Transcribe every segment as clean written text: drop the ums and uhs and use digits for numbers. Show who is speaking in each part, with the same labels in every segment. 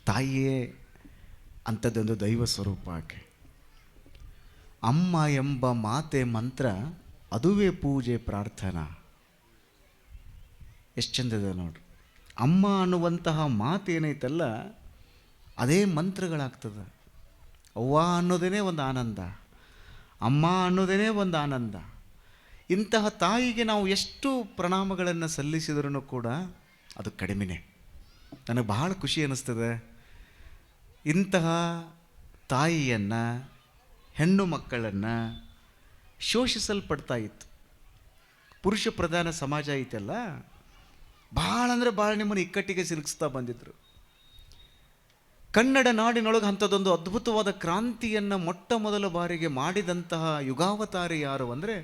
Speaker 1: ತಾಯಿಯೇ ಅಂಥದ್ದೊಂದು ದೈವ ಸ್ವರೂಪ ಆಕೆ. ಅಮ್ಮ ಎಂಬ ಮಾತೆ ಮಂತ್ರ, ಅದುವೇ ಪೂಜೆ ಪ್ರಾರ್ಥನಾ. ಎಷ್ಟು ಚಂದದ ನೋಡ್ರಿ. ಅಮ್ಮ ಅನ್ನುವಂತಹ ಮಾತೇನೈತಲ್ಲ, ಅದೇ ಮಂತ್ರಗಳಾಗ್ತದೆ. ಅವ್ವ ಅನ್ನೋದೇ ಒಂದು ಆನಂದ, ಅಮ್ಮ ಅನ್ನೋದೇ ಒಂದು ಆನಂದ. ಇಂತಹ ತಾಯಿಗೆ ನಾವು ಎಷ್ಟು ಪ್ರಣಾಮಗಳನ್ನು ಸಲ್ಲಿಸಿದ್ರೂ ಕೂಡ ಅದು ಕಡಿಮೆನೇ. ನನಗೆ ಬಹಳ ಖುಷಿ ಅನ್ನಿಸ್ತದೆ. ಇಂತಹ ತಾಯಿಯನ್ನು, ಹೆಣ್ಣು ಮಕ್ಕಳನ್ನು ಶೋಷಿಸಲ್ಪಡ್ತಾ ಇತ್ತು. ಪುರುಷ ಪ್ರಧಾನ ಸಮಾಜ ಐತಲ್ಲ, ಭಾಳ ಅಂದರೆ ಭಾಳ ನಿಮ್ಮನ್ನು ಇಕ್ಕಟ್ಟಿಗೆ ಸಿಲುಕಿಸ್ತಾ ಬಂದಿದ್ರು. ಕನ್ನಡ ನಾಡಿನೊಳಗೆ ಅಂಥದ್ದೊಂದು ಅದ್ಭುತವಾದ ಕ್ರಾಂತಿಯನ್ನು ಮೊಟ್ಟ ಮೊದಲ ಬಾರಿಗೆ ಮಾಡಿದಂತಹ ಯುಗಾವತಾರಿ ಯಾರು ಅಂದರೆ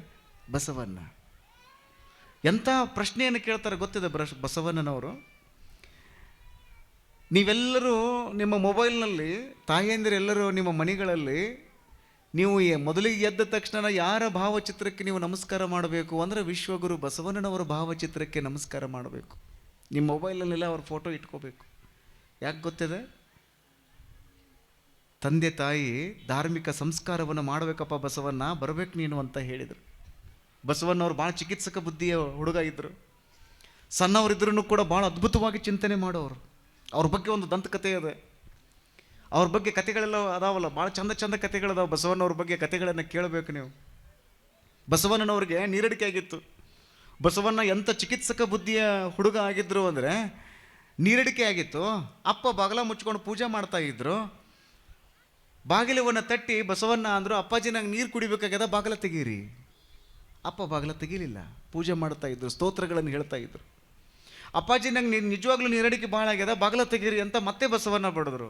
Speaker 1: ಬಸವಣ್ಣ. ಎಂಥ ಪ್ರಶ್ನೆಯನ್ನು ಕೇಳ್ತಾರೆ ಗೊತ್ತಿದೆ ಬಸವಣ್ಣನವರು? ನೀವೆಲ್ಲರೂ ನಿಮ್ಮ ಮೊಬೈಲ್ನಲ್ಲಿ, ತಾಯಂದಿರೆಲ್ಲರೂ ನಿಮ್ಮ ಮನೆಗಳಲ್ಲಿ, ನೀವು ಮೊದಲಿಗೆ ಎದ್ದ ತಕ್ಷಣ ಯಾರ ಭಾವಚಿತ್ರಕ್ಕೆ ನೀವು ನಮಸ್ಕಾರ ಮಾಡಬೇಕು ಅಂದರೆ ವಿಶ್ವಗುರು ಬಸವಣ್ಣನವರ ಭಾವಚಿತ್ರಕ್ಕೆ ನಮಸ್ಕಾರ ಮಾಡಬೇಕು. ನಿಮ್ಮ ಮೊಬೈಲಲ್ಲೆಲ್ಲ ಅವ್ರ ಫೋಟೋ ಇಟ್ಕೋಬೇಕು. ಯಾಕೆ ಗೊತ್ತಿದೆ? ತಂದೆ ತಾಯಿ ಧಾರ್ಮಿಕ ಸಂಸ್ಕಾರವನ್ನು ಮಾಡಬೇಕಪ್ಪ ಬಸವಣ್ಣ, ಬರಬೇಕು ನೀನು ಅಂತ ಹೇಳಿದರು. ಬಸವಣ್ಣವ್ರು ಭಾಳ ಚಿಕಿತ್ಸಕ ಬುದ್ಧಿಯ ಹುಡುಗ ಇದ್ದರು. ಸಣ್ಣವರಿದ್ರೂ ಕೂಡ ಭಾಳ ಅದ್ಭುತವಾಗಿ ಚಿಂತನೆ ಮಾಡೋರು. ಅವ್ರ ಬಗ್ಗೆ ಒಂದು ದಂತಕಥೆ ಇದೆ, ಅವ್ರ ಬಗ್ಗೆ ಕಥೆಗಳೆಲ್ಲ ಅದಾವಲ್ಲ, ಭಾಳ ಚಂದ ಕಥೆಗಳದಾವೆ. ಬಸವಣ್ಣವ್ರ ಬಗ್ಗೆ ಕಥೆಗಳನ್ನು ಕೇಳಬೇಕು ನೀವು. ಬಸವಣ್ಣನವ್ರಿಗೆ ನೀರಡಿಕೆ ಆಗಿತ್ತು. ಬಸವಣ್ಣ ಎಂಥ ಚಿಕಿತ್ಸಕ ಬುದ್ಧಿಯ ಹುಡುಗ ಆಗಿದ್ರು ಅಂದರೆ ನೀರಡಿಕೆ ಆಗಿತ್ತು. ಅಪ್ಪ ಬಾಗಲ ಮುಚ್ಕೊಂಡು ಪೂಜೆ ಮಾಡ್ತಾ ಇದ್ರು. ಬಾಗಿಲವನ್ನು ತಟ್ಟಿ ಬಸವಣ್ಣ ಅಂದರು, ಅಪ್ಪಾಜಿ ನಂಗೆ ನೀರು ಕುಡಿಬೇಕಾಗ್ಯದ, ಬಾಗಿಲ ತೆಗೀರಿ. ಅಪ್ಪ ಬಾಗಿಲ ತೆಗೀಲಿಲ್ಲ, ಪೂಜೆ ಮಾಡ್ತಾ ಇದ್ರು, ಸ್ತೋತ್ರಗಳನ್ನು ಹೇಳ್ತಾ ಇದ್ರು. ಅಪ್ಪಾಜಿ ನಂಗೆ ನಿಜವಾಗ್ಲೂ ನೀರಡಿಕೆ ಭಾಳ ಆಗ್ಯದ, ಬಾಗಿಲ ತೆಗೀರಿ ಅಂತ ಮತ್ತೆ ಬಸವಣ್ಣ ಬಡಿದ್ರು.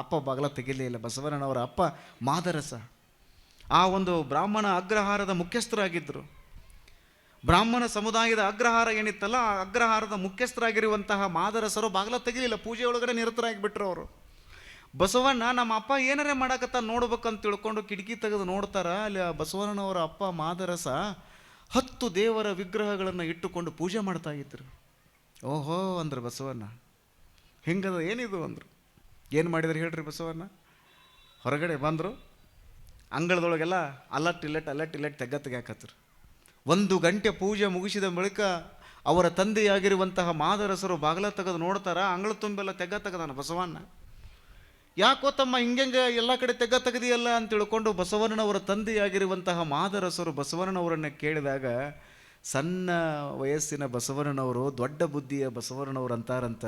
Speaker 1: ಅಪ್ಪ ಬಾಗಿಲ ತೆಗಿಲೇ ಇಲ್ಲ. ಬಸವಣ್ಣನವರ ಅಪ್ಪ ಮಾದರಸ, ಆ ಒಂದು ಬ್ರಾಹ್ಮಣ ಅಗ್ರಹಾರದ ಮುಖ್ಯಸ್ಥರಾಗಿದ್ದರು. ಬ್ರಾಹ್ಮಣ ಸಮುದಾಯದ ಅಗ್ರಹಾರ ಏನಿತ್ತಲ್ಲ, ಆ ಅಗ್ರಹಾರದ ಮುಖ್ಯಸ್ಥರಾಗಿರುವಂತಹ ಮಾದರಸರು ಬಾಗಿಲ ತೆಗಿಲಿಲ್ಲ, ಪೂಜೆ ಒಳಗಡೆ ನಿರತರಾಗಿಬಿಟ್ರು ಅವರು. ಬಸವಣ್ಣ ನಮ್ಮ ಅಪ್ಪ ಏನಾರೇ ಮಾಡಕತ್ತ ನೋಡ್ಬೇಕಂತ ತಿಳ್ಕೊಂಡು ಕಿಟಕಿ ತೆಗೆದು ನೋಡ್ತಾರ, ಅಲ್ಲಿ ಬಸವಣ್ಣನವರ ಅಪ್ಪ ಮಾದರಸ 10 ದೇವರ ವಿಗ್ರಹಗಳನ್ನು ಇಟ್ಟುಕೊಂಡು ಪೂಜೆ ಮಾಡ್ತಾ ಇದ್ರು. ಓಹೋ ಅಂದ್ರು ಬಸವಣ್ಣ, ಹಿಂಗದ ಏನಿದು ಅಂದರು. ಏನು ಮಾಡಿದ್ರು ಹೇಳ್ರಿ ಬಸವಣ್ಣ? ಹೊರಗಡೆ ಬಂದರು, ಅಂಗಳದೊಳಗೆಲ್ಲ ಅಲ್ಲಟ್ ಇಲ್ಲಟ್ ತೆಗ್ಯಾಕತ್ರು. 1 ಗಂಟೆ ಪೂಜೆ ಮುಗಿಸಿದ ಬಳಿಕ ಅವರ ತಂದೆಯಾಗಿರುವಂತಹ ಮಾದರಸರು ಬಾಗಿಲ ತೆಗೆದು ನೋಡ್ತಾರ, ಅಂಗಳ ತುಂಬೆಲ್ಲ ತೆಗದಾನ ಬಸವಣ್ಣ. ಯಾಕೋ ತಮ್ಮ ಹಿಂಗೆ ಎಲ್ಲ ಕಡೆ ತೆಗದಿಯಲ್ಲ ಅಂತ ತಿಳ್ಕೊಂಡು ಬಸವಣ್ಣನವರ ತಂದೆಯಾಗಿರುವಂತಹ ಮಾದರಸರು ಬಸವಣ್ಣನವರನ್ನು ಕೇಳಿದಾಗ, ಸಣ್ಣ ವಯಸ್ಸಿನ ಬಸವಣ್ಣನವರು ದೊಡ್ಡ ಬುದ್ಧಿಯ ಬಸವಣ್ಣನವರು ಅಂತಾರಂತ,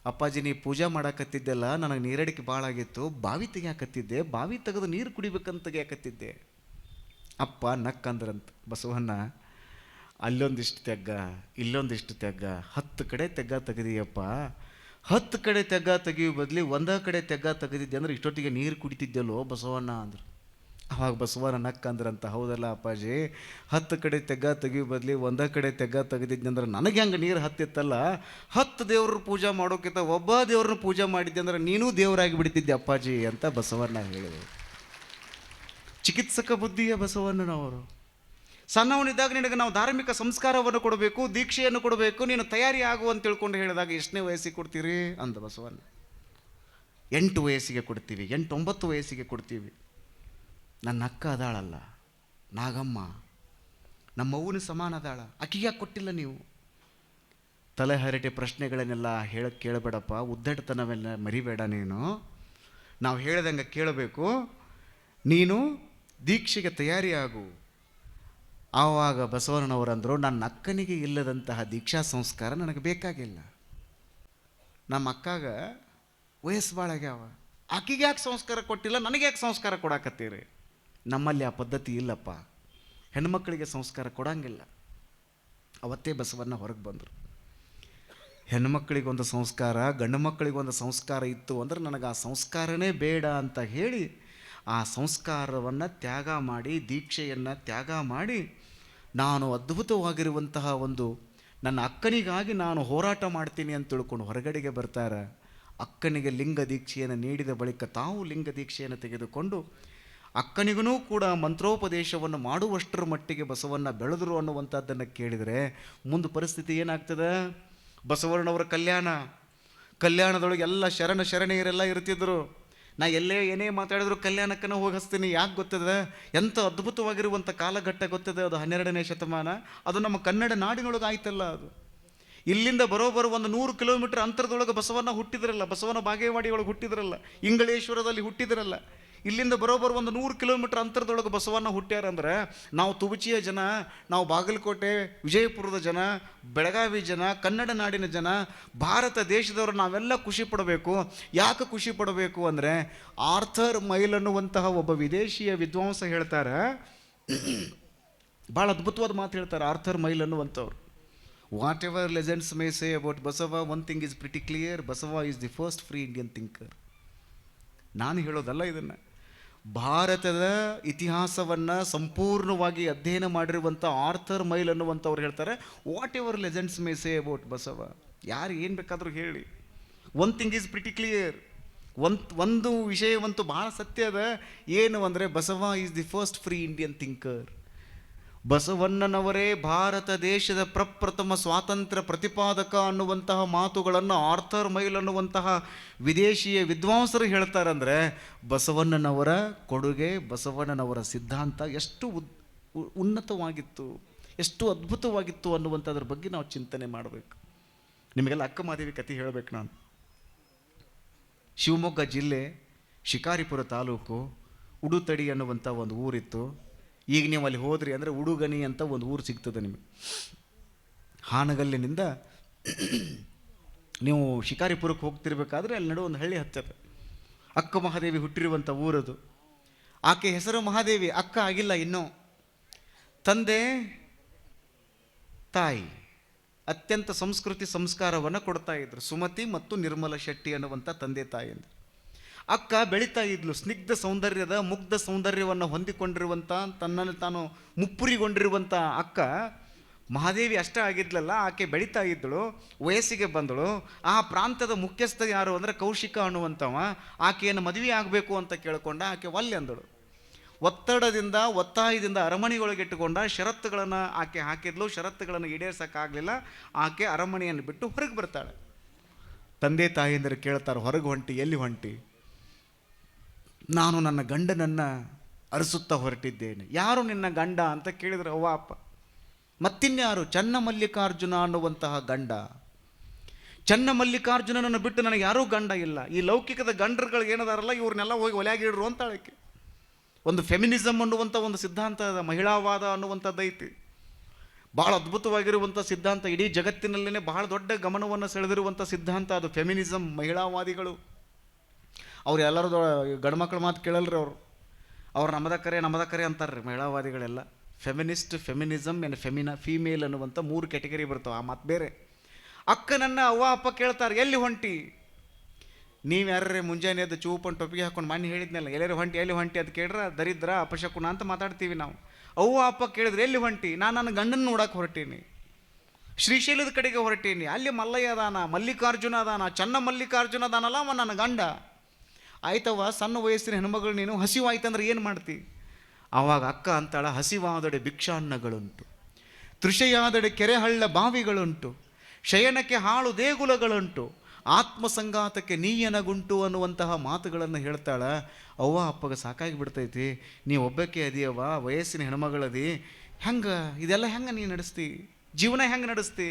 Speaker 1: ಅಪ್ಪಾಜಿ ನೀ ಪೂಜೆ ಮಾಡಾಕತ್ತಿದ್ದೆಲ್ಲ, ನನಗೆ ನೀರಡಿಕೆ ಭಾಳ ಆಗಿತ್ತು, ಬಾವಿ ತೆಗಿಯಾಕತ್ತಿದ್ದೆ, ಬಾವಿ ತೆಗೆದು ನೀರು ಕುಡಿಬೇಕಂತ ತೆಗಿಯಾಕತ್ತಿದ್ದೆ. ಅಪ್ಪ ನಕ್ಕಂದ್ರಂತ ಬಸವಣ್ಣ, ಅಲ್ಲೊಂದಿಷ್ಟು ತೆಗ್ಗ ಇಲ್ಲೊಂದಿಷ್ಟು ತೆಗ್ಗ, 10 ಕಡೆ ತೆಗದಿಯಪ್ಪ. 10 ಕಡೆ ತೆಗಿಯೋ ಬದಲಿ 1 ಕಡೆ ತೆಗೆದಿದ್ದೆ ಅಂದ್ರೆ ಇಷ್ಟೊತ್ತಿಗೆ ನೀರು ಕುಡಿತಿದ್ದೆಲ್ಲೋ ಬಸವಣ್ಣ ಅಂದರು. ಅವಾಗ ಬಸವಣ್ಣ ನಕ್ಕಂದ್ರಂತ, ಹೌದಲ್ಲ ಅಪ್ಪಾಜಿ, 10 ಕಡೆ ತೆಗಿಯೋ ಬದಲಿ 1 ಕಡೆ ತೆಗೆದಿದ್ದೆ ಅಂದ್ರೆ ನನಗೆ ಹಂಗೆ ನೀರು ಹತ್ತಿತ್ತಲ್ಲ, 10 ದೇವ್ರ ಪೂಜೆ ಮಾಡೋಕ್ಕಿಂತ ಒಬ್ಬ ದೇವ್ರನ್ನ ಪೂಜೆ ಮಾಡಿದ್ದೆ ಅಂದ್ರೆ ನೀನೂ ದೇವರಾಗಿ ಬಿಡ್ತಿದ್ದೆ ಅಪ್ಪಾಜಿ ಅಂತ ಬಸವಣ್ಣ ಹೇಳಿದರು. ಚಿಕಿತ್ಸಕ ಬುದ್ಧಿಯ ಬಸವಣ್ಣನವರು. ಸಣ್ಣವನಿದ್ದಾಗ ನಿನಗೆ ನಾವು ಧಾರ್ಮಿಕ ಸಂಸ್ಕಾರವನ್ನು ಕೊಡಬೇಕು, ದೀಕ್ಷೆಯನ್ನು ಕೊಡಬೇಕು, ನೀನು ತಯಾರಿ ಆಗು ಅಂತ ತಿಳ್ಕೊಂಡು ಹೇಳಿದಾಗ ಎಷ್ಟನೇ ವಯಸ್ಸಿಗೆ ಕೊಡ್ತೀರಿ ಅಂದ ಬಸವಣ್ಣ. 8 ವಯಸ್ಸಿಗೆ ಕೊಡ್ತೀವಿ, 8-9 ವಯಸ್ಸಿಗೆ ಕೊಡ್ತೀವಿ. ನನ್ನ ಅಕ್ಕ ಅದಾಳಲ್ಲ ನಾಗಮ್ಮ, ನಮ್ಮವ್ವನ ಸಮಾನ ಅದಾಳ, ಆಕಿಗೆ ಯಾಕೆ ಕೊಟ್ಟಿಲ್ಲ ನೀವು? ತಲೆಹರಟೆ ಪ್ರಶ್ನೆಗಳನ್ನೆಲ್ಲ ಕೇಳಬೇಡಪ್ಪ, ಉದ್ದಟತನವೆಲ್ಲ ಮರಿಬೇಡ. ನಾವು ಹೇಳ್ದಂಗೆ ಕೇಳಬೇಕು. ನೀನು ದೀಕ್ಷೆಗೆ ತಯಾರಿ ಆಗು. ಆವಾಗ ಬಸವಣ್ಣನವರಂದರು, ನನ್ನ ಅಕ್ಕನಿಗೆ ಇಲ್ಲದಂತಹ ದೀಕ್ಷಾ ಸಂಸ್ಕಾರ ನನಗೆ ಬೇಕಾಗಿಲ್ಲ. ನಮ್ಮ ಅಕ್ಕಾಗ ವಯಸ್ಸು ಭಾಳ ಆಗ್ಯಾವ, ಆಕಿಗೆ ಯಾಕೆ ಸಂಸ್ಕಾರ ಕೊಟ್ಟಿಲ್ಲ, ನನಗೆ ಯಾಕೆ ಸಂಸ್ಕಾರ ಕೊಡಾಕತ್ತೀರಿ? ನಮ್ಮಲ್ಲಿ ಆ ಪದ್ಧತಿ ಇಲ್ಲಪ್ಪ, ಹೆಣ್ಮಕ್ಳಿಗೆ ಸಂಸ್ಕಾರ ಕೊಡಂಗಿಲ್ಲ. ಅವತ್ತೇ ಬಸವಣ್ಣ ಹೊರಗೆ ಬಂದರು. ಹೆಣ್ಮಕ್ಳಿಗೊಂದು ಸಂಸ್ಕಾರ, ಗಂಡು ಮಕ್ಕಳಿಗೊಂದು ಸಂಸ್ಕಾರ ಇತ್ತು ಅಂದರೆ ನನಗೆ ಆ ಸಂಸ್ಕಾರನೇ ಬೇಡ ಅಂತ ಹೇಳಿ ಆ ಸಂಸ್ಕಾರವನ್ನು ತ್ಯಾಗ ಮಾಡಿ, ದೀಕ್ಷೆಯನ್ನು ತ್ಯಾಗ ಮಾಡಿ, ನಾನು ಅದ್ಭುತವಾಗಿರುವಂತಹ ಒಂದು ನನ್ನ ಅಕ್ಕನಿಗಾಗಿ ನಾನು ಹೋರಾಟ ಮಾಡ್ತೀನಿ ಅಂತ ತಿಳ್ಕೊಂಡು ಹೊರಗಡೆಗೆ ಬರ್ತಾರೆ. ಅಕ್ಕನಿಗೆ ಲಿಂಗ ದೀಕ್ಷೆಯನ್ನು ನೀಡಿದ ಬಳಿಕ ತಾವು ಲಿಂಗ ದೀಕ್ಷೆಯನ್ನು ತೆಗೆದುಕೊಂಡು ಅಕ್ಕನಿಗೂ ಕೂಡ ಮಂತ್ರೋಪದೇಶವನ್ನು ಮಾಡುವಷ್ಟರ ಮಟ್ಟಿಗೆ ಬಸವಣ್ಣ ಬೆಳೆದರು ಅನ್ನುವಂಥದ್ದನ್ನು ಕೇಳಿದರೆ ಮುಂದೆ ಪರಿಸ್ಥಿತಿ ಏನಾಗ್ತದೆ? ಬಸವಣ್ಣನವರ ಕಲ್ಯಾಣದೊಳಗೆ ಎಲ್ಲ ಶರಣೆಯರೆಲ್ಲ ಇರ್ತಿದ್ರು. ನಾ ಎಲ್ಲೇ ಏನೇ ಮಾತಾಡಿದ್ರು ಕಲ್ಯಾಣಕ್ಕನ ಹೋಗಿ ಹಚ್ತೀನಿ. ಯಾಕೆ ಗೊತ್ತದೆ? ಎಂಥ ಅದ್ಭುತವಾಗಿರುವಂಥ ಕಾಲಘಟ್ಟ ಗೊತ್ತದೆ ಅದು 12ನೇ ಶತಮಾನ. ಅದು ನಮ್ಮ ಕನ್ನಡ ನಾಡಿನೊಳಗೆ ಆಯ್ತಲ್ಲ. ಅದು ಇಲ್ಲಿಂದ ಬರೋಬ್ಬರ ಒಂದು 100 ಕಿಲೋಮೀಟರ್ ಅಂತರದೊಳಗೆ ಬಸವಣ್ಣ ಹುಟ್ಟಿದ್ರಲ್ಲ, ಬಸವನ ಬಾಗೇವಾಡಿ ಒಳಗೆ ಹುಟ್ಟಿದ್ರಲ್ಲ, ಇಂಗಳೇಶ್ವರದಲ್ಲಿ ಹುಟ್ಟಿದ್ರಲ್ಲ. ಇಲ್ಲಿಂದ ಬರೋಬ್ಬರ ಒಂದು 100 ಕಿಲೋಮೀಟರ್ ಅಂತರದೊಳಗೆ ಬಸವಣ್ಣ ಹುಟ್ಟ್ಯಾರಂದ್ರೆ ನಾವು ತುಬಚಿಯ ಜನ, ನಾವು ಬಾಗಲಕೋಟೆ ವಿಜಯಪುರದ ಜನ, ಬೆಳಗಾವಿ ಜನ, ಕನ್ನಡ ನಾಡಿನ ಜನ, ಭಾರತ ದೇಶದವರು ನಾವೆಲ್ಲ ಖುಷಿ ಪಡಬೇಕು. ಯಾಕೆ ಖುಷಿ ಪಡಬೇಕು ಅಂದರೆ ಆರ್ಥರ್ ಮೈಲ್ ಅನ್ನುವಂತಹ ಒಬ್ಬ ವಿದೇಶಿಯ ವಿದ್ವಾಂಸ ಹೇಳ್ತಾರೆ, ಭಾಳ ಅದ್ಭುತವಾದ ಮಾತು ಹೇಳ್ತಾರೆ ಆರ್ಥರ್ ಮೈಲ್ ಅನ್ನುವಂಥವ್ರು. Whatever legends may say about Basava, one thing is pretty clear, Basava is the first free Indian thinker. ನಾನು ಹೇಳೋದಲ್ಲ ಇದನ್ನು. ಭಾರತದ ಇತಿಹಾಸವನ್ನು ಸಂಪೂರ್ಣವಾಗಿ ಅಧ್ಯಯನ ಮಾಡಿರುವಂಥ ಆರ್ಥರ್ ಮೈಲ್ ಅನ್ನುವಂಥವ್ರು ಹೇಳ್ತಾರೆ, whatever legends may say about Basava, ಯಾರು ಏನು ಬೇಕಾದರೂ ಹೇಳಿ, one thing is pretty clear, ಒಂದು ವಿಷಯವಂತೂ ಭಾಳ ಸತ್ಯ ಅದ. ಏನು ಅಂದರೆ Basava is the first free Indian thinker. ಬಸವಣ್ಣನವರೇ ಭಾರತ ದೇಶದ ಪ್ರಪ್ರಥಮ ಸ್ವಾತಂತ್ರ್ಯ ಪ್ರತಿಪಾದಕ ಅನ್ನುವಂತಹ ಮಾತುಗಳನ್ನು ಆರ್ಥರ್ ಮೈಲ್ ಅನ್ನುವಂತಹ ವಿದೇಶಿಯ ವಿದ್ವಾಂಸರು ಹೇಳ್ತಾರಂದರೆ ಬಸವಣ್ಣನವರ ಕೊಡುಗೆ, ಬಸವಣ್ಣನವರ ಸಿದ್ಧಾಂತ ಎಷ್ಟು ಉನ್ನತವಾಗಿತ್ತು, ಎಷ್ಟು ಅದ್ಭುತವಾಗಿತ್ತು ಅನ್ನುವಂಥದ್ರ ಬಗ್ಗೆ ನಾವು ಚಿಂತನೆ ಮಾಡಬೇಕು. ನಿಮಗೆಲ್ಲ ಅಕ್ಕಮಹಾದೇವಿ ಕಥೆ ಹೇಳಬೇಕು ನಾನು. ಶಿವಮೊಗ್ಗ ಜಿಲ್ಲೆ ಶಿಕಾರಿಪುರ ತಾಲೂಕು ಉಡುತಡಿ ಅನ್ನುವಂಥ ಒಂದು ಊರಿತ್ತು. ಈಗ ನೀವು ಅಲ್ಲಿ ಹೋದ್ರಿ ಅಂದರೆ ಉಡುಗಣಿ ಅಂತ ಒಂದು ಊರು ಸಿಗ್ತದೆ ನಿಮಗೆ. ಹಾನಗಲ್ಲಿನಿಂದ ನೀವು ಶಿಕಾರಿಪುರಕ್ಕೆ ಹೋಗ್ತಿರ್ಬೇಕಾದ್ರೆ ಅಲ್ಲಿ ನಡುವೆ ಒಂದು ಹಳ್ಳಿ ಹತ್ತದೆ. ಅಕ್ಕ ಮಹಾದೇವಿ ಹುಟ್ಟಿರುವಂಥ ಊರದು. ಆಕೆ ಹೆಸರು ಮಹಾದೇವಿ, ಅಕ್ಕ ಆಗಿಲ್ಲ ಇನ್ನೂ. ತಂದೆ ತಾಯಿ ಅತ್ಯಂತ ಸಂಸ್ಕೃತಿ ಸಂಸ್ಕಾರವನ್ನು ಕೊಡ್ತಾ ಇದ್ರು. ಸುಮತಿ ಮತ್ತು ನಿರ್ಮಲ ಶೆಟ್ಟಿ ಅನ್ನುವಂಥ ತಂದೆ ತಾಯಿಯಿಂದ. ಅಕ್ಕ ಬೆಳೀತಾ ಇದ್ಲು. ಸ್ನಿಗ್ಧ ಸೌಂದರ್ಯದ ಮುಗ್ಧ ಸೌಂದರ್ಯವನ್ನು ಹೊಂದಿಕೊಂಡಿರುವಂಥ, ತನ್ನನ್ನು ತಾನು ಮುಪ್ಪುರಿಗೊಂಡಿರುವಂಥ ಅಕ್ಕ ಮಹಾದೇವಿ ಅಷ್ಟೇ ಆಗಿದ್ಲಲ್ಲ, ಆಕೆ ಬೆಳೀತಾ ಇದ್ದಳು, ವಯಸ್ಸಿಗೆ ಬಂದಳು. ಆ ಪ್ರಾಂತದ ಮುಖ್ಯಸ್ಥ ಯಾರು ಅಂದರೆ ಕೌಶಿಕ ಅನ್ನುವಂಥವ. ಆಕೆಯನ್ನು ಮದುವೆ ಆಗಬೇಕು ಅಂತ ಕೇಳಿಕೊಂಡ. ಆಕೆ ಒಲ್ಲೆ ಅಂದಳು. ಒತ್ತಡದಿಂದ ಒತ್ತಾಯದಿಂದ ಅರಮನೆಯೊಳಗೆ ಇಟ್ಟುಕೊಂಡ. ಷರತ್ತುಗಳನ್ನು ಆಕೆ ಹಾಕಿದ್ಲು. ಷರತ್ತುಗಳನ್ನು ಈಡೇರ್ಸೋಕ್ಕಾಗಲಿಲ್ಲ. ಆಕೆ ಅರಮನೆಯನ್ನು ಬಿಟ್ಟು ಹೊರಗೆ ಬರ್ತಾಳೆ. ತಂದೆ ತಾಯಿಯಂದರೆ ಕೇಳ್ತಾರೆ, ಹೊರಗೆ ಹೊಂಟಿ, ಎಲ್ಲಿ ಹೊಂಟಿ? ನಾನು ನನ್ನ ಗಂಡನನ್ನು ಅರಸುತ್ತಾ ಹೊರಟಿದ್ದೇನೆ. ಯಾರು ನಿನ್ನ ಗಂಡ ಅಂತ ಕೇಳಿದ್ರು ಅವ್ವ ಅಪ್ಪ. ಮತ್ತಿನ್ಯಾರು? ಚನ್ನಮಲ್ಲಿಕಾರ್ಜುನ ಅನ್ನುವಂತಹ ಗಂಡ. ಚನ್ನಮಲ್ಲಿಕಾರ್ಜುನನನ್ನು ಬಿಟ್ಟು ನನಗೆ ಯಾರೂ ಗಂಡ ಇಲ್ಲ. ಈ ಲೌಕಿಕದ ಗಂಡರುಗಳು ಏನದಾರಲ್ಲ ಇವ್ರನ್ನೆಲ್ಲ ಹೋಗಿ ಒಲೆಯಾಗಿಡ್ರು ಅಂತ ಹೇಳಕ್ಕೆ. ಒಂದು ಫೆಮಿನಿಸಮ್ ಅನ್ನುವಂಥ ಒಂದು ಸಿದ್ಧಾಂತ ಅದ, ಮಹಿಳಾವಾದ ಅನ್ನುವಂಥದ್ದು ಐತಿ. ಭಾಳ ಅದ್ಭುತವಾಗಿರುವಂಥ ಸಿದ್ಧಾಂತ. ಇಡೀ ಜಗತ್ತಿನಲ್ಲೇ ಬಹಳ ದೊಡ್ಡ ಗಮನವನ್ನು ಸೆಳೆದಿರುವಂಥ ಸಿದ್ಧಾಂತ ಅದು ಫೆಮಿನಿಸಮ್, ಮಹಿಳಾವಾದಿಗಳು. ಅವ್ರು ಎಲ್ಲರೂ ಗಂಡ್ಮಕ್ಳ ಮಾತು ಕೇಳಲ್ರಿ. ಅವ್ರು ನಮ್ಮದ ಕರೆ ಅಂತಾರೆ ರೀ ಮಹಿಳಾವಾದಿಗಳೆಲ್ಲ. ಫೆಮಿನಿಸ್ಟ್, ಫೆಮಿನಿಸಮ್ ಆ್ಯಂಡ್ ಫೀಮೇಲ್ ಅನ್ನುವಂಥ 3 ಕ್ಯಾಟಗರಿ ಬರ್ತಾವೆ. ಆ ಮಾತು ಬೇರೆ. ಅಕ್ಕನನ್ನ ಅವ್ವ ಅಪ್ಪ ಕೇಳ್ತಾರೆ, ಎಲ್ಲಿ ಹೊಂಟಿ? ನೀವು ಯಾರೇ ಮುಂಜಾನೆ ಎದ್ದು ಚೂಪನ್ ಟೊಪಿಗೆ ಹಾಕೊಂಡು ಮಣ್ಣು ಹೇಳಿದ್ನಲ್ಲ, ಎಲ್ಲರೂ ಹೊಂಟಿ ಎಲ್ಲಿ ಹೊಂಟಿ ಅಂತ ಕೇಳ್ರೆ ದರಿದ್ರ ಅಪಶಕುನ ಅಂತ ಮಾತಾಡ್ತೀವಿ ನಾವು. ಅವ್ವ ಅಪ್ಪ ಕೇಳಿದ್ರೆ ಎಲ್ಲಿ ಹೊಂಟಿ? ನಾನು ನನ್ನ ಗಂಡನ ನೋಡಕ್ಕೆ ಹೊರಟೀನಿ, ಶ್ರೀಶೈಲದ ಕಡೆಗೆ ಹೊರಟೀನಿ. ಅಲ್ಲಿ ಮಲ್ಲಯ್ಯ ಅದಾನ, ಮಲ್ಲಿಕಾರ್ಜುನ ಅದಾನ, ಚನ್ನ ಮಲ್ಲಿಕಾರ್ಜುನ ಅದಾನಲ್ಲ ಅವ ನನ್ನ ಗಂಡ. ಆಯ್ತವ, ಸಣ್ಣ ವಯಸ್ಸಿನ ಹೆಣ್ಮಗಳು ನೀನು, ಹಸಿವಾಯ್ತಂದ್ರೆ ಏನು ಮಾಡ್ತಿ? ಆವಾಗ ಅಕ್ಕ ಅಂತಾಳ, ಹಸಿವಾದಡೆ ಭಿಕ್ಷಾನ್ನಗಳುಂಟು, ತೃಷೆಯಾದಡೆ ಕೆರೆಹಳ್ಳ ಬಾವಿಗಳುಂಟು, ಶಯನಕ್ಕೆ ಹಾಳು ದೇಗುಲಗಳುಂಟು, ಆತ್ಮಸಂಘಾತಕ್ಕೆ ನೀಯನಗುಂಟು ಅನ್ನುವಂತಹ ಮಾತುಗಳನ್ನು ಹೇಳ್ತಾಳ. ಅವ್ವ ಅಪ್ಪಗೆ ಸಾಕಾಗಿ ಬಿಡ್ತೈತಿ. ನೀವು ಒಬ್ಬಕ್ಕೆ ಅದೀಯವ್ವ, ವಯಸ್ಸಿನ ಹೆಣ್ಮಗಳದಿ, ಹೆಂಗೆ ಇದೆಲ್ಲ ಹೆಂಗೆ ನೀನು ನಡೆಸ್ತಿ? ಜೀವನ ಹೆಂಗೆ ನಡೆಸ್ತಿ?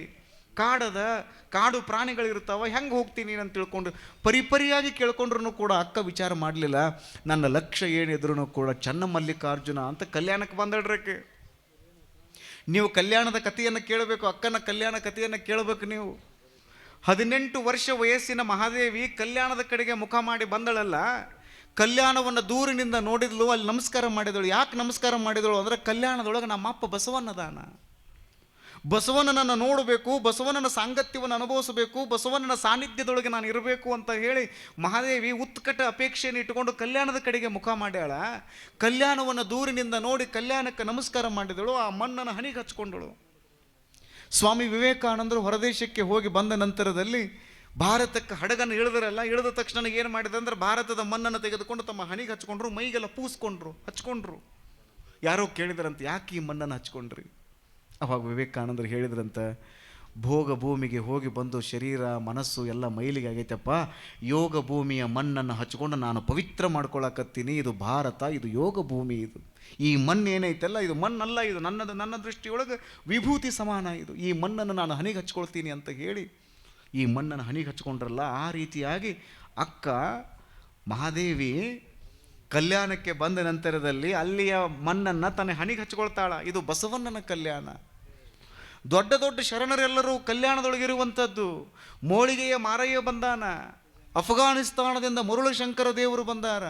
Speaker 1: ಕಾಡು ಪ್ರಾಣಿಗಳಿರ್ತಾವ, ಹೆಂಗೆ ಹೋಗ್ತೀನಿ ಅಂತ ತಿಳ್ಕೊಂಡು ಪರಿಪರಿಯಾಗಿ ಕೇಳ್ಕೊಂಡ್ರೂ ಕೂಡ ಅಕ್ಕ ವಿಚಾರ ಮಾಡಲಿಲ್ಲ. ನನ್ನ ಲಕ್ಷ್ಯ ಏನಿದ್ರು ಕೂಡ ಚನ್ನಮಲ್ಲಿಕಾರ್ಜುನ ಅಂತ ಕಲ್ಯಾಣಕ್ಕೆ ಬಂದಡ್ರಕ್ಕೆ. ನೀವು ಕಲ್ಯಾಣದ ಕಥೆಯನ್ನು ಕೇಳಬೇಕು, ಅಕ್ಕನ ಕಲ್ಯಾಣ ಕಥೆಯನ್ನು ಕೇಳಬೇಕು ನೀವು. 18 ವರ್ಷ ವಯಸ್ಸಿನ ಮಹಾದೇವಿ ಕಲ್ಯಾಣದ ಕಡೆಗೆ ಮುಖ ಮಾಡಿ ಬಂದಳಲ್ಲ, ಕಲ್ಯಾಣವನ್ನು ದೂರಿನಿಂದ ನೋಡಿದ್ಲು, ಅಲ್ಲಿ ನಮಸ್ಕಾರ ಮಾಡಿದಳು. ಯಾಕೆ ನಮಸ್ಕಾರ ಮಾಡಿದಳು ಅಂದರೆ ಕಲ್ಯಾಣದೊಳಗೆ ನಮ್ಮಪ್ಪ ಬಸವಣ್ಣದಾನ, ಬಸವಣ್ಣನನ್ನು ನೋಡಬೇಕು, ಬಸವಣ್ಣನ ಸಾಂಗತ್ಯವನ್ನು ಅನುಭವಿಸಬೇಕು, ಬಸವಣ್ಣನ ಸಾನ್ನಿಧ್ಯದೊಳಗೆ ನಾನು ಇರಬೇಕು ಅಂತ ಹೇಳಿ ಮಹಾದೇವಿ ಉತ್ಕಟ ಅಪೇಕ್ಷೆಯನ್ನು ಇಟ್ಟುಕೊಂಡು ಕಲ್ಯಾಣದ ಕಡೆಗೆ ಮುಖ ಮಾಡ್ಯಾಳ. ಕಲ್ಯಾಣವನ್ನು ದೂರಿನಿಂದ ನೋಡಿ ಕಲ್ಯಾಣಕ್ಕೆ ನಮಸ್ಕಾರ ಮಾಡಿದಳು, ಆ ಮಣ್ಣನ್ನು ಹನಿಗೆ ಹಚ್ಕೊಂಡಳು. ಸ್ವಾಮಿ ವಿವೇಕಾನಂದರು ಹೊರದೇಶಕ್ಕೆ ಹೋಗಿ ಬಂದ ನಂತರದಲ್ಲಿ ಭಾರತಕ್ಕೆ ಹಡಗನ್ನು ಇಳಿದ್ರಲ್ಲ, ಇಳಿದ ತಕ್ಷಣ ಏನು ಮಾಡಿದೆ ಅಂದರೆ ಭಾರತದ ಮಣ್ಣನ್ನು ತೆಗೆದುಕೊಂಡು ತಮ್ಮ ಹನಿಗೆ ಹಚ್ಕೊಂಡ್ರು, ಮೈಗೆಲ್ಲ ಹಚ್ಕೊಂಡ್ರು. ಯಾರೋ ಕೇಳಿದ್ರಂತೆ, ಯಾಕೆ ಈ ಮಣ್ಣನ್ನು ಹಚ್ಕೊಂಡ್ರಿ? ಅವಾಗ ವಿವೇಕಾನಂದರು ಹೇಳಿದ್ರಂತ, ಭೋಗ ಭೂಮಿಗೆ ಹೋಗಿ ಬಂದು ಶರೀರ ಮನಸ್ಸು ಎಲ್ಲ ಮೈಲಿಗೆ ಆಗೈತಪ್ಪ. ಯೋಗ ಭೂಮಿಯ ಮಣ್ಣನ್ನು ಹಚ್ಕೊಂಡು ನಾನು ಪವಿತ್ರ ಮಾಡ್ಕೊಳಕತ್ತೀನಿ. ಇದು ಭಾರತ, ಇದು ಯೋಗ ಭೂಮಿ. ಇದು ಈ ಮಣ್ಣು ಏನೈತಲ್ಲ, ಇದು ಮಣ್ಣಲ್ಲ, ಇದು ನನ್ನ ದೃಷ್ಟಿಯೊಳಗೆ ವಿಭೂತಿ ಸಮಾನ. ಇದು ಈ ಮಣ್ಣನ್ನು ನಾನು ಹನಿಗೆ ಹಚ್ಕೊಳ್ತೀನಿ ಅಂತ ಹೇಳಿ ಈ ಮಣ್ಣನ್ನು ಹನಿಗೆ ಹಚ್ಕೊಂಡ್ರಲ್ಲ, ಆ ರೀತಿಯಾಗಿ ಅಕ್ಕ ಮಹಾದೇವಿ ಕಲ್ಯಾಣಕ್ಕೆ ಬಂದ ನಂತರದಲ್ಲಿ ಅಲ್ಲಿಯ ಮಣ್ಣನ್ನು ತನ್ನ ಹನಿಗೆ ಹಚ್ಕೊಳ್ತಾಳ. ಇದು ಬಸವಣ್ಣನ ಕಲ್ಯಾಣ. ದೊಡ್ಡ ದೊಡ್ಡ ಶರಣರೆಲ್ಲರೂ ಕಲ್ಯಾಣದೊಳಗಿರುವಂಥದ್ದು. ಮೋಳಿಗೆಯ ಮಾರಯ್ಯ ಬಂದಾನ, ಅಫ್ಘಾನಿಸ್ತಾನದಿಂದ ಮುರುಳು ಶಂಕರ ದೇವರು ಬಂದಾರ,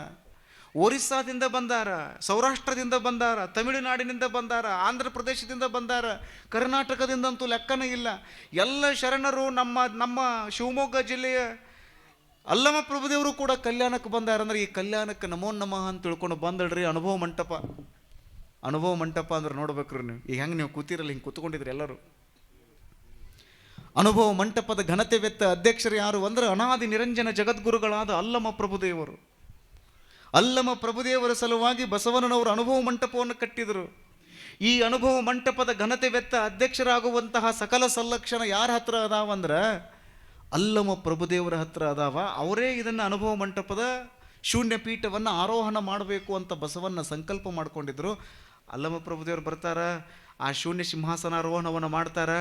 Speaker 1: ಒರಿಸ್ಸಾದಿಂದ ಬಂದಾರ, ಸೌರಾಷ್ಟ್ರದಿಂದ ಬಂದಾರ, ತಮಿಳುನಾಡಿನಿಂದ ಬಂದಾರ, ಆಂಧ್ರ ಪ್ರದೇಶದಿಂದ ಬಂದಾರ, ಕರ್ನಾಟಕದಿಂದಂತೂ ಲೆಕ್ಕನೇ ಇಲ್ಲ. ಎಲ್ಲ ಶರಣರು ನಮ್ಮ ಶಿವಮೊಗ್ಗ ಜಿಲ್ಲೆಯ ಅಲ್ಲಮ ಪ್ರಭುದೇವರು ಕೂಡ ಕಲ್ಯಾಣಕ್ಕೆ ಬಂದಾರಂದ್ರೆ ಈ ಕಲ್ಯಾಣಕ್ಕೆ ನಮೋ ನಮಃ ಅಂತ ತಿಳ್ಕೊಂಡು ಬಂದಳ್ರಿ. ಅನುಭವ ಮಂಟಪ ಅಂದ್ರೆ ನೋಡ್ಬೇಕ್ರಿ ನೀವು. ಈಗ ಹೆಂಗೆ ನೀವು ಕೂತಿರಲ್ಲ, ಹಿಂಗೆ ಕೂತ್ಕೊಂಡಿದ್ರಿ ಎಲ್ಲರೂ. ಅನುಭವ ಮಂಟಪದ ಘನತೆ ವೆತ್ತ ಅಧ್ಯಕ್ಷರು ಯಾರು ಅಂದ್ರೆ ಅನಾದಿ ನಿರಂಜನ ಜಗದ್ಗುರುಗಳಾದ ಅಲ್ಲಮ ಪ್ರಭುದೇವರು. ಅಲ್ಲಮ ಪ್ರಭುದೇವರ ಸಲುವಾಗಿ ಬಸವಣ್ಣನವರು ಅನುಭವ ಮಂಟಪವನ್ನು ಕಟ್ಟಿದರು. ಈ ಅನುಭವ ಮಂಟಪದ ಘನತೆ ವೆತ್ತ ಅಧ್ಯಕ್ಷರಾಗುವಂತಹ ಸಕಲ ಸಲ್ಲಕ್ಷಣ ಯಾರ ಹತ್ರ ಅದಾವಂದ್ರೆ ಅಲ್ಲಮ ಪ್ರಭುದೇವರ ಹತ್ರ ಅದಾವ. ಅವರೇ ಇದನ್ನು ಅನುಭವ ಮಂಟಪದ ಶೂನ್ಯ ಪೀಠವನ್ನು ಆರೋಹಣ ಮಾಡಬೇಕು ಅಂತ ಬಸವಣ್ಣ ಸಂಕಲ್ಪ ಮಾಡ್ಕೊಂಡಿದ್ರು. ಅಲ್ಲಮ ಪ್ರಭುದೇವರು ಬರ್ತಾರ, ಆ ಶೂನ್ಯ ಸಿಂಹಾಸನಾರೋಹಣವನ್ನು ಮಾಡ್ತಾರೆ.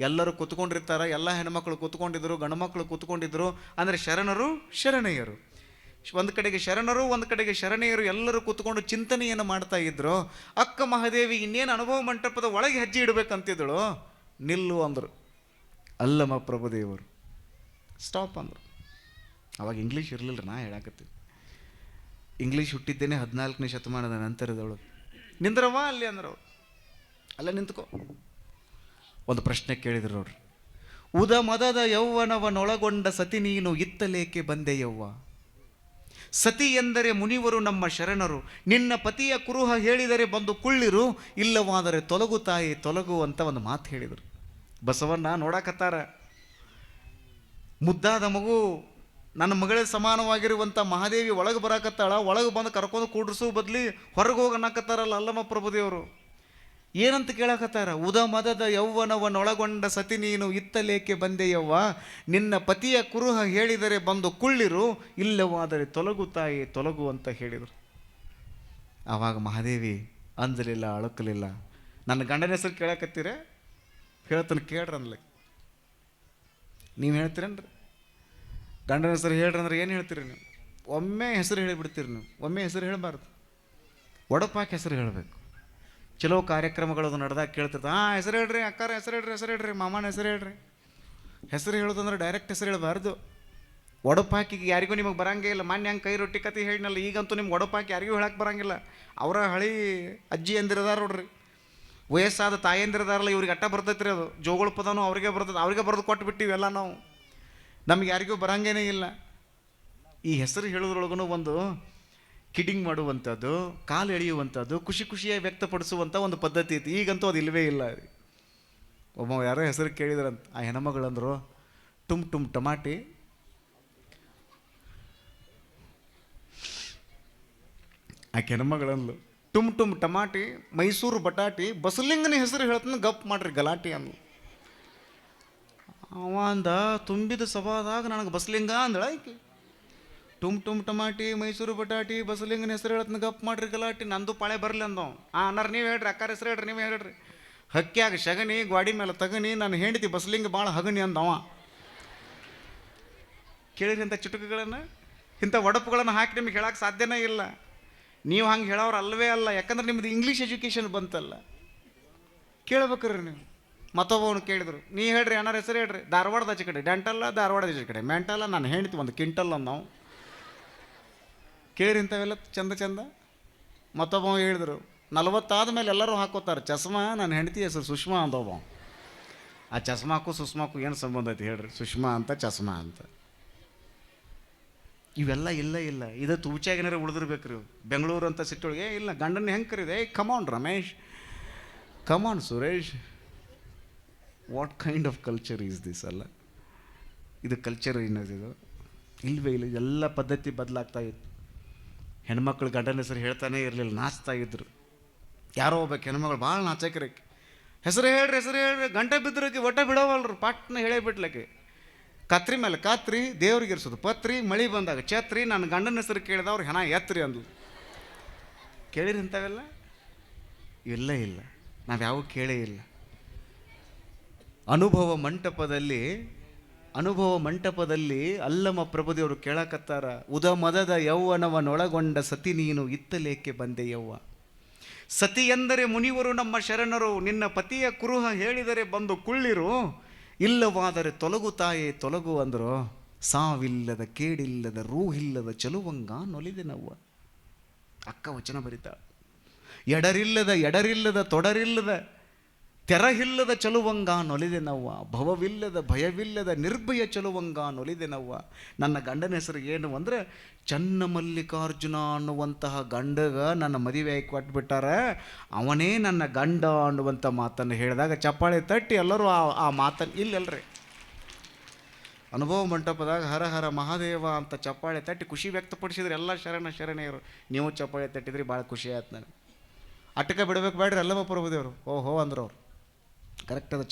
Speaker 1: ಎಲ್ಲರೂ ಕೂತ್ಕೊಂಡಿರ್ತಾರೆ. ಎಲ್ಲ ಹೆಣ್ಮಕ್ಳು ಕೂತ್ಕೊಂಡಿದ್ರು, ಗಂಡು ಮಕ್ಕಳು ಕೂತ್ಕೊಂಡಿದ್ರು. ಅಂದರೆ ಶರಣೆಯರು ಒಂದು ಕಡೆಗೆ ಶರಣರು, ಒಂದು ಕಡೆಗೆ ಶರಣೆಯರು ಎಲ್ಲರೂ ಕೂತ್ಕೊಂಡು ಚಿಂತನೆಯನ್ನು ಮಾಡ್ತಾ ಇದ್ರು. ಅಕ್ಕ ಮಹಾದೇವಿ ಇನ್ನೇನು ಅನುಭವ ಮಂಟಪದ ಒಳಗೆ ಹೆಜ್ಜೆ ಇಡಬೇಕಂತಿದ್ದಳು. ನಿಲ್ಲು ಅಂದರು ಅಲ್ಲಮ ಪ್ರಭುದೇವರು. ಸ್ಟಾಪ್ ಅಂದರು. ಅವಾಗ ಇಂಗ್ಲೀಷ್ ಇರಲಿಲ್ಲ, ನಾ ಹೇಳಾಕತ್ತೀನಿ. ಇಂಗ್ಲೀಷ್ ಹುಟ್ಟಿದ್ದೇನೆ 14ನೇ ಶತಮಾನದ ನಂತರದೊಳಗೆ. ನಿಂದ್ರವ ಅಲ್ಲಿ ಅಂದ್ರು. ಅಲ್ಲ ನಿಂತ್ಕೋ. ಒಂದು ಪ್ರಶ್ನೆ ಕೇಳಿದ್ರು ನೋಡ್ರಿ. ಉದ ಮದದ ಯೌವನವನೊಳಗೊಂಡ ಸತಿ ನೀನು ಇತ್ತಲೇಕೆ ಬಂದೆ ಯವ್ವ. ಸತಿ ಎಂದರೆ ಮುನಿವರು ನಮ್ಮ ಶರಣರು. ನಿನ್ನ ಪತಿಯ ಕುರುಹ ಹೇಳಿದರೆ ಬಂದು ಕುಳ್ಳಿರು, ಇಲ್ಲವಾದರೆ ತೊಲಗು ತಾಯಿ ತೊಲಗು ಅಂತ ಒಂದು ಮಾತು ಹೇಳಿದರು. ಬಸವಣ್ಣ ನೋಡಕತ್ತಾರ. ಮುದ್ದಾದ ಮಗು ನನ್ನ ಮಗಳ ಸಮಾನವಾಗಿರುವಂಥ ಮಹಾದೇವಿ ಒಳಗೆ ಬರಾಕತ್ತಾಳ. ಒಳಗೆ ಬಂದು ಕರ್ಕೊಂಡು ಕೂಡ್ರಿಸೋ ಬದಲಿ ಹೊರಗೆ ಹೋಗನ್ನಕತ್ತಾರಲ್ಲ ಅಲ್ಲಮ ಪ್ರಭುದೇವರು. ಏನಂತ ಕೇಳಕತ್ತಾರ? ಉದ ಮದದ ಯೌವನವನೊಳಗೊಂಡ ಸತಿ ನೀನು ಇತ್ತಲೇಕೆ ಬಂದೆಯವ್ವ. ನಿನ್ನ ಪತಿಯ ಕುರುಹ ಹೇಳಿದರೆ ಬಂದು ಕುಳ್ಳಿರು, ಇಲ್ಲವಾದರೆ ತೊಲಗು ತಾಯಿ ತೊಲಗು ಅಂತ ಹೇಳಿದರು. ಆವಾಗ ಮಹಾದೇವಿ ಅಂಜಲಿಲ್ಲ, ಅಳಕಲಿಲ್ಲ. ನನ್ನ ಗಂಡನ ಹೆಸರು ಕೇಳಕತ್ತೀರ? ಹೇಳ್ತಾನೆ ಕೇಳ್ರಿ ಅನ್ಲಿ. ನೀವು ಹೇಳ್ತೀರೇನ್ರಿ? ಗಂಡನ ಹೆಸರು ಹೇಳ್ರಿ ಅಂದ್ರೆ ಏನು ಹೇಳ್ತೀರಿ ನೀವು? ಒಮ್ಮೆ ಹೆಸರು ಹೇಳಿಬಿಡ್ತೀರಿ ನೀವು. ಒಮ್ಮೆ ಹೆಸರು ಹೇಳಬಾರ್ದು, ಒಡಪಾಕಿ ಹೆಸರು ಹೇಳಬೇಕು. ಚಲೋ ಕಾರ್ಯಕ್ರಮಗಳದು ನಡೆದಾಗ ಕೇಳ್ತಿರ್ತ, ಹೆಸರು ಹೇಳ್ರಿ ಅಕ್ಕಾರ, ಹೆಸರು ಹೇಳ್ರಿ ಮಾಮನ ಹೆಸರು ಹೇಳ್ರಿ. ಹೆಸರು ಹೇಳೋದಂದ್ರೆ ಡೈರೆಕ್ಟ್ ಹೆಸರು ಹೇಳಬಾರ್ದು. ಒಡಪಾಕಿಗೆ ಯಾರಿಗೂ ನಿಮಗೆ ಬರಂಗೇ ಇಲ್ಲ. ಮಾನ್ಯ ಹಂಗೆ ಕೈ ರೊಟ್ಟಿ ಕತೆ ಹೇಳಿನಲ್ಲ, ಈಗಂತೂ ನಿಮ್ಗೆ ಒಡಪಾಕಿ ಯಾರಿಗೂ ಹೇಳಕ್ಕೆ ಬರಂಗಿಲ್ಲ. ಅವರ ಹಳಿ ಅಜ್ಜಿ ಅಂದಿರದಾರ ನೋಡ್ರಿ, ವಯಸ್ಸಾದ ತಾಯಂದಿರದಾರಲ್ಲ, ಇವ್ರಿಗೆ ಅಟ್ಟ ಬರ್ತೈತ್ರಿ. ಅದು ಜೋಗಳ ಪದನೂ ಅವ್ರಿಗೆ ಬರ್ತದೆ. ಅವ್ರಿಗೆ ಬರೆದು ಕೊಟ್ಬಿಟ್ಟಿವಿ ಎಲ್ಲ ನಾವು. ನಮ್ಗೆ ಯಾರಿಗೂ ಬರಂಗೇನೇ ಇಲ್ಲ. ಈ ಹೆಸರು ಹೇಳೋದ್ರೊಳಗೂ ಒಂದು ಕಿಡಿಂಗ್ ಮಾಡುವಂಥದ್ದು, ಕಾಲು ಎಳೆಯುವಂಥದ್ದು, ಖುಷಿಯಾಗಿ ವ್ಯಕ್ತಪಡಿಸುವಂಥ ಒಂದು ಪದ್ಧತಿ ಐತಿ. ಈಗಂತೂ ಅದು ಇಲ್ಲವೇ ಇಲ್ಲ. ಒಬ್ಬ ಯಾರೋ ಹೆಸರು ಕೇಳಿದ್ರಂತ. ಆ ಹೆಣ್ಮಗಳಂದರು ಟುಮ್ ಟಮಾಟಿ. ಆ ಹೆಣ್ಮಗಳಂದ್ಲು ಟುಮ್ ಟಮಾಟಿ, ಮೈಸೂರು ಬಟಾಟಿ, ಬಸಲಿಂಗನ ಹೆಸರು ಹೇಳ್ತಾನೆ ಗಪ್ ಮಾಡ್ರಿ ಗಲಾಟಿ ಅಂದ್ಲು. ಅವ ಅಂದ, ತುಂಬಿದ ಸಭಾದಾಗ ನನಗೆ ಬಸಲಿಂಗ ಅಂದಳ ಆಯ್ಕೆ. ಟುಮ್ ಟಮಾಟಿ, ಮೈಸೂರು ಬಟಾಟಿ, ಬಸಲಿಂಗನ ಹೆಸರು ಹೇಳ್ತಾನೆ ಗಪ್ ಮಾಡ್ರಿ ಗಲಾಟಿ. ನಂದು ಪಾಳೆ ಬರಲಿ ಅಂದವ. ಅನ್ನಾರ ನೀವು ಹೇಳ್ರಿ, ಅಕ್ಕಾರ ಹೆಸರು ಹೇಳ್ರಿ, ನೀವೇ ಹೇಳ್ರಿ. ಹಕ್ಕ್ಯಾಗ ಶಗಣಿ, ಗ್ವಾಡಿ ಮೇಲೆ ತಗಣಿ, ನಾನು ಹೆಂಡತಿ ಬಸಲಿಂಗ ಭಾಳ ಹಗಣಿ ಅಂದವ. ಕೇಳಿರಿ ಇಂಥ ಚುಟುಕುಗಳನ್ನು, ಇಂಥ ಒಡಪುಗಳನ್ನು ಹಾಕಿ ನಿಮ್ಗೆ ಹೇಳಕ್ಕೆ ಸಾಧ್ಯನೇ ಇಲ್ಲ. ನೀವು ಹಂಗೆ ಹೇಳೋರು ಅಲ್ಲವೇ ಅಲ್ಲ. ಯಾಕಂದ್ರೆ ನಿಮ್ಮದು ಇಂಗ್ಲೀಷ್ ಎಜುಕೇಷನ್ ಬಂತಲ್ಲ. ಕೇಳ್ಬೇಕ್ರಿ ನೀವು. ಮತ್ತೊಬ್ಬವನು ಕೇಳಿದ್ರು, ನೀ ಹೇಳ್ರಿ ಅನ್ನಾರ ಹೆಸರು ಹೇಳ್ರಿ. ಧಾರವಾಡದ ಆಚೆ ಕಡೆ ಡೆಂಟಲ್ಲ, ಧಾರವಾಡದ ಆಚೆ ಕಡೆ ಮೆಂಟಲ್ಲ, ನಾನು ಹೆಂಡತಿ ಒಂದು ಕ್ವಿಂಟಲ್ ನಾವು ಕೇಳಿರಿ ಇಂಥವೆಲ್ಲ ಚಂದ. ಮತ್ತೊಬ್ಬ ಹೇಳಿದ್ರು, 40 ಆದಮೇಲೆ ಎಲ್ಲರೂ ಹಾಕೋತಾರೆ ಚಸ್ಮಾ, ನನ್ನ ಹೆಂಡತಿ ಹೆಸರು ಸುಷ್ಮಾ ಅಂದೊಬ್ಬ. ಆ ಚಸ್ಮಾಕ್ಕೂ ಸುಷ್ಮಾಕ್ಕೂ ಏನು ಸಂಬಂಧ ಐತಿ ಹೇಳ್ರಿ? ಸುಷ್ಮಾ ಅಂತ ಚಸ್ಮಾ ಅಂತ. ಇವೆಲ್ಲ ಇಲ್ಲ. ಇದು ತೂಚಾಗಿನಾರ ಉಳಿದಿರ್ಬೇಕ್ರಿ. ಬೆಂಗಳೂರು ಅಂತ ಸಿಟ್ಟೊಳಗೆ ಇಲ್ಲ, ಗಂಡನ ಹೆಂಗೆ ಕರೀದೆ? Come on Ramesh, come on Suresh. What kind of culture is this? ಅಲ್ಲ, ಇದು ಕಲ್ಚರ್ ಏನದು? ಇಲ್ವೇ ಇಲ್ಲ. ಎಲ್ಲ ಪದ್ಧತಿ ಬದಲಾಗ್ತಾ ಇತ್ತು. ಹೆಣ್ಮಕ್ಳು ಗಂಡನ ಹೆಸರು ಹೇಳ್ತಾನೆ ಇರಲಿಲ್ಲ, ನಾಚ್ತಾ ಇದ್ರು. ಯಾರೋ ಒಬ್ಬ ಹೆಣ್ಮಗಳು ಭಾಳ ನಾಚಕರಕ್ಕೆ ಹೆಸರು ಹೇಳ್ರಿ ಗಂಟೆ ಬಿದ್ದರಕ್ಕೆ ಒಟ್ಟ ಬಿಡವಲ್ರು, ಪಟ್ನ ಹೇಳೇ ಬಿಟ್ಲಕ್ಕೆ. ಕತ್ರಿ ಮೇಲೆ ಕಾತ್ರಿ ದೇವ್ರಿಗೆ ಇರ್ಸೋದು, ಪತ್ರಿ ಮಳೆ ಬಂದಾಗ ಛತ್ರಿ, ನನ್ನ ಗಂಡನ ಹೆಸರು ಕೇಳಿದವ್ರು ಹೆಣ ಎತ್ರಿ ಅಂದ್ಲು. ಕೇಳಿರಿ ಇಂಥವೆಲ್ಲ? ಇಲ್ಲ ಇಲ್ಲ, ನಾವ್ಯಾವ ಕೇಳೇ ಇಲ್ಲ. ಅನುಭವ ಮಂಟಪದಲ್ಲಿ ಅಲ್ಲಮ ಪ್ರಭುದೇವರು ಕೇಳಕತ್ತಾರ, ಉದಮದದ ಯೌವನವನೊಳಗೊಂಡ ಸತಿ ನೀನು ಇತ್ತಲೇಕೆ ಬಂದೆ ಯವ್ವ. ಸತಿ ಎಂದರೆ ಮುನಿವರು ನಮ್ಮ ಶರಣರು, ನಿನ್ನ ಪತಿಯ ಕುರುಹ ಹೇಳಿದರೆ ಬಂದು ಕುಳ್ಳಿರು, ಇಲ್ಲವಾದರೆ ತೊಲಗು ತಾಯೇ ತೊಲಗು ಅಂದರು. ಸಾವಿಲ್ಲದ ಕೇಡಿಲ್ಲದ ರೂಹಿಲ್ಲದ ಚಲುವಂಗ ನೊಲಿದೆ ನವ್ವ. ಅಕ್ಕ ವಚನ ಬರಿತಾಳ. ಎಡರಿಲ್ಲದ ತೊಡರಿಲ್ಲದ ತೆರಹಿಲ್ಲದ ಚಲುವಂಗ ನೊಲಿದೆ ನವ್ವ, ಭವವಿಲ್ಲದ ಭಯವಿಲ್ಲದ ನಿರ್ಭಯ ಚಲುವಂಗ ನೊಲಿದೆ ನವ್ವ. ನನ್ನ ಗಂಡನ ಹೆಸರು ಏನು ಅಂದರೆ ಚನ್ನಮಲ್ಲಿಕಾರ್ಜುನ ಅನ್ನುವಂತಹ ಗಂಡಗ ನನ್ನ ಮದುವೆ ಆಗಿ ಕೊಟ್ಬಿಟ್ಟಾರ, ಅವನೇ ನನ್ನ ಗಂಡ ಅನ್ನುವಂಥ ಮಾತನ್ನು ಹೇಳಿದಾಗ ಚಪ್ಪಾಳೆ ತಟ್ಟಿ ಎಲ್ಲರೂ ಆ ಮಾತನ್ನು ಇಲ್ಲಲ್ರಿ ಅನುಭವ ಮಂಟಪದಾಗ ಹರ ಹರ ಮಹಾದೇವ ಅಂತ ಚಪ್ಪಾಳೆ ತಟ್ಟಿ ಖುಷಿ ವ್ಯಕ್ತಪಡಿಸಿದ್ರೆ ಎಲ್ಲ ಶರಣೆಯರು. ನೀವು ಚಪ್ಪಾಳೆ ತಟ್ಟಿದ್ರಿ, ಭಾಳ ಖುಷಿ ಆಯ್ತು ನನಗೆ. ಅಟ್ಟಕ್ಕೆ ಬಿಡಬೇಕು ಬೇಡ್ರಿ ಅಲ್ಲಮ ಪ್ರಭುದೇವರು. ಓಹೋ ಅಂದ್ರು ಅವ್ರು. ಕರೆಕ್ಟ್ ಅದ.